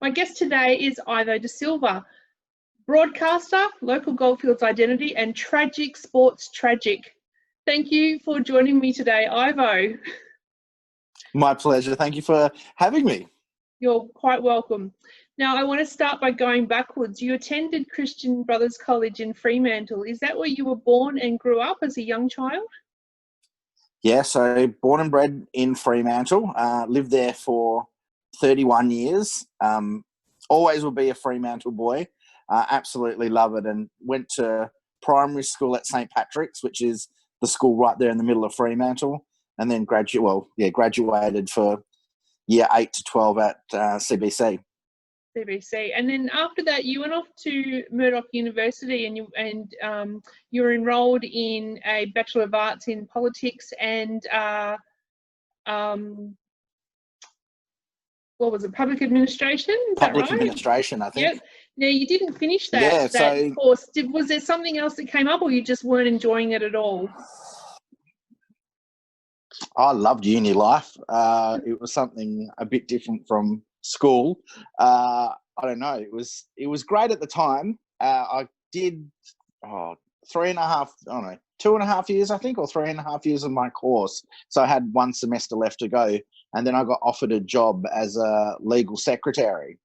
My guest today is Ivo Da Silva, broadcaster, local goldfields identity, and tragic sports tragic. Thank you for joining me today, Ivo. My pleasure. Thank you for having me. You're quite welcome. Now, I want to start by going backwards. You attended Christian Brothers College in Fremantle. Is that where you were born and grew up as a young child? Yeah, so born and bred in Fremantle, lived there for 31 years. Always will be a Fremantle boy. Absolutely love it, and went to primary school at St. Patrick's, which is the school right there in the middle of Fremantle, and then graduated for year 8 to 12 at CBC. CBC, and then after that, you went off to Murdoch University, and you were enrolled in a Bachelor of Arts in Politics and what was it? Public Administration. Is that right? Administration, I think. Yep. Now you didn't finish that course. Was there something else that came up, or you just weren't enjoying it at all? I loved uni life. It was something a bit different from school. I don't know. It was great at the time. I did 2.5 years, I think, or 3.5 years of my course. So I had one semester left to go, and then I got offered a job as a legal secretary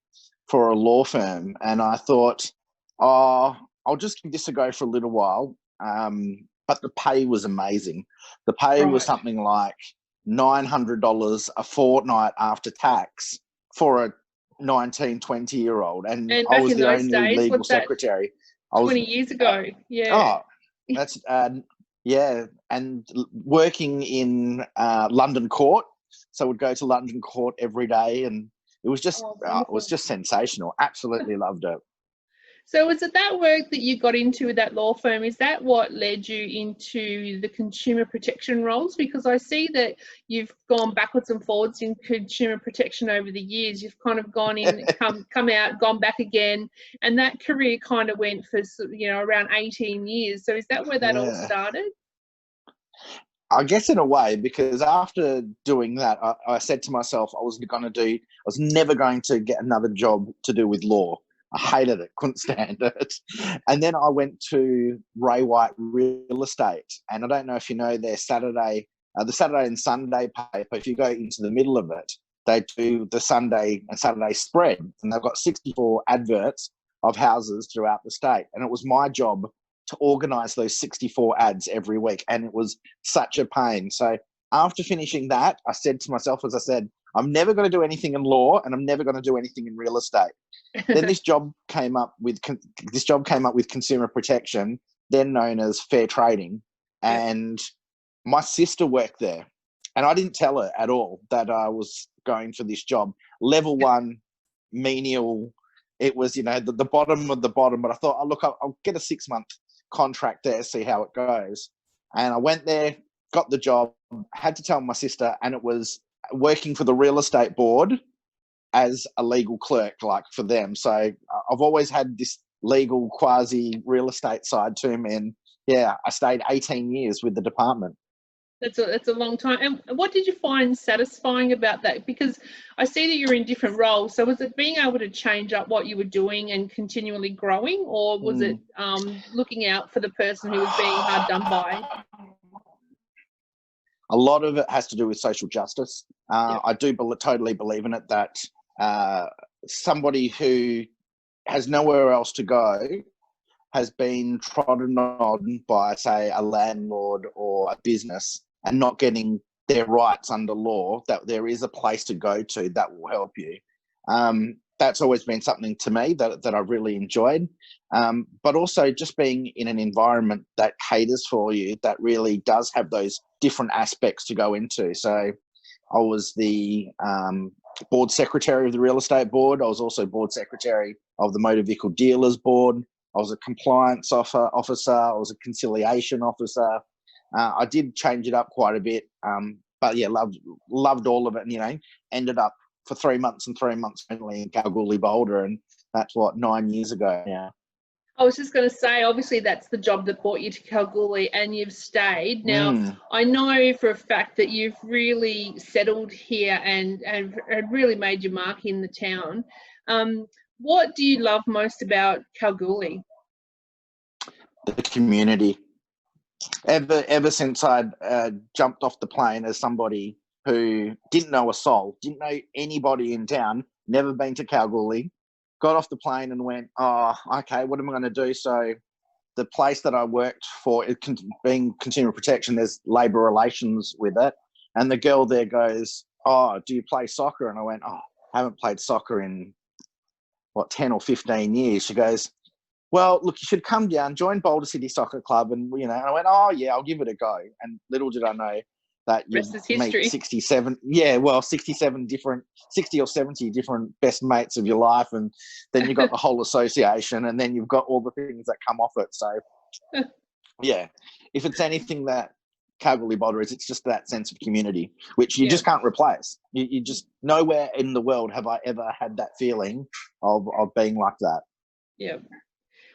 for a law firm, and I thought, I'll just give this a go for a little while. But the pay was amazing. The pay was something like $900 a fortnight after tax for a 19, 20-year-old. And I was the only legal secretary. 20 years ago, yeah. Oh, that's, and working in London Court. So I would go to London Court every day, and it was just sensational. Absolutely loved it. So was it that work that you got into with that law firm? Is that what led you into the consumer protection roles? Because I see that you've gone backwards and forwards in consumer protection over the years. You've kind of gone in, come out, gone back again, and that career kind of went for around 18 years. So is that where that all started? I guess in a way, because after doing that, I said to myself, I was never going to get another job to do with law. I hated it, couldn't stand it. And then I went to Ray White Real Estate. And I don't know if you know their Saturday and Sunday paper. If you go into the middle of it, they do the Sunday and Saturday spread. And they've got 64 adverts of houses throughout the state. And it was my job to organise those 64 ads every week. And it was such a pain. So after finishing that, I said to myself, as I said, I'm never going to do anything in law, and I'm never going to do anything in real estate. Then this job came up with consumer protection, then known as fair trading, and my sister worked there, and I didn't tell her at all that I was going for this job. Level 1, menial. It was the bottom of the bottom, but I thought, I'll get a 6-month contract there, see how it goes. And I went there, got the job, had to tell my sister, and it was working for the real estate board as a legal clerk, like for them. So I've always had this legal quasi real estate side to me, and I stayed 18 years with the department. That's a long time. And what did you find satisfying about that? Because I see that you're in different roles. So was it being able to change up what you were doing and continually growing, or was it looking out for the person who was being hard done by? A lot of it has to do with social justice. I do totally believe in it, that somebody who has nowhere else to go has been trodden on by, say, a landlord or a business and not getting their rights under law, that there is a place to go to that will help you. That's always been something to me that I really enjoyed. But also just being in an environment that caters for you, that really does have those different aspects to go into. So I was the board secretary of the real estate board. I was also board secretary of the motor vehicle dealers board. I was a compliance officer. I was a conciliation officer. I did change it up quite a bit, but loved all of it, and ended up for 3 months only in Kalgoorlie Boulder, and that's 9 years ago now. I was just going to say, obviously, that's the job that brought you to Kalgoorlie, and you've stayed. Now, I know for a fact that you've really settled here and really made your mark in the town. What do you love most about Kalgoorlie? The community. Ever since I'd jumped off the plane as somebody who didn't know a soul, didn't know anybody in town, never been to Kalgoorlie, got off the plane and went, oh, okay, what am I going to do? So the place that I worked for, being consumer protection, there's labour relations with it. And the girl there goes, oh, do you play soccer? And I went, oh, I haven't played soccer in, 10 or 15 years. She goes, well, look, you should come down, join Boulder City Soccer Club. And, and I went, oh, yeah, I'll give it a go. And little did I know that you meet 67, 60 or 70 different best mates of your life. And then you've got the whole association, and then you've got all the things that come off it. So, yeah, if it's anything that Kalgoorlie Boulder is, it's just that sense of community, which you just can't replace. You just, nowhere in the world have I ever had that feeling of being like that. Yeah.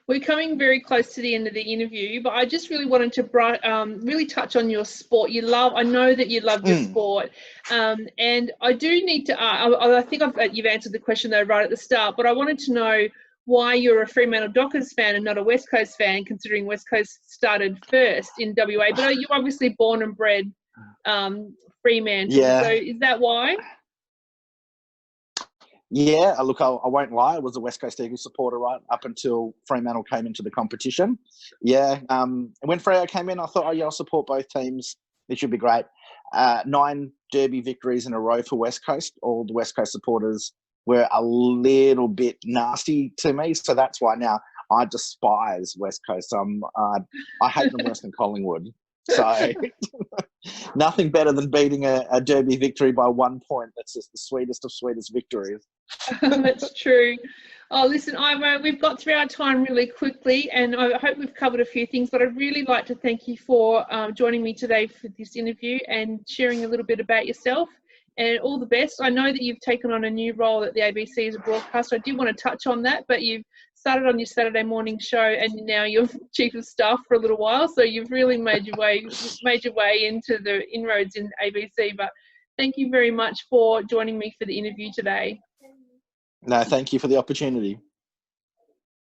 We're coming very close to the end of the interview, but I just really wanted to really touch on your sport. I know that you love your sport, and I do need to I think you've answered the question though right at the start, but I wanted to know why you're a Fremantle Dockers fan and not a West Coast fan, considering West Coast started first in WA, but you're obviously born and bred Fremantle. Yeah. So is that why? Yeah, look, I won't lie. I was a West Coast Eagles supporter right up until Fremantle came into the competition. Yeah, when Freo came in, I thought, oh, yeah, I'll support both teams. It should be great. 9 derby victories in a row for West Coast. All the West Coast supporters were a little bit nasty to me, so that's why now I despise West Coast. I hate them worse than Collingwood. So nothing better than beating a derby victory by 1 point. That's just the sweetest of sweetest victories. That's true. Oh, listen, Ivo, we've got through our time really quickly, and I hope we've covered a few things, but I'd really like to thank you for joining me today for this interview and sharing a little bit about yourself, and all the best. I know that you've taken on a new role at the ABC as a broadcaster. I did want to touch on that, but you've started on your Saturday morning show and now you're chief of staff for a little while, so you've really made your way into the inroads in ABC. But thank you very much for joining me for the interview today. No, thank you for the opportunity.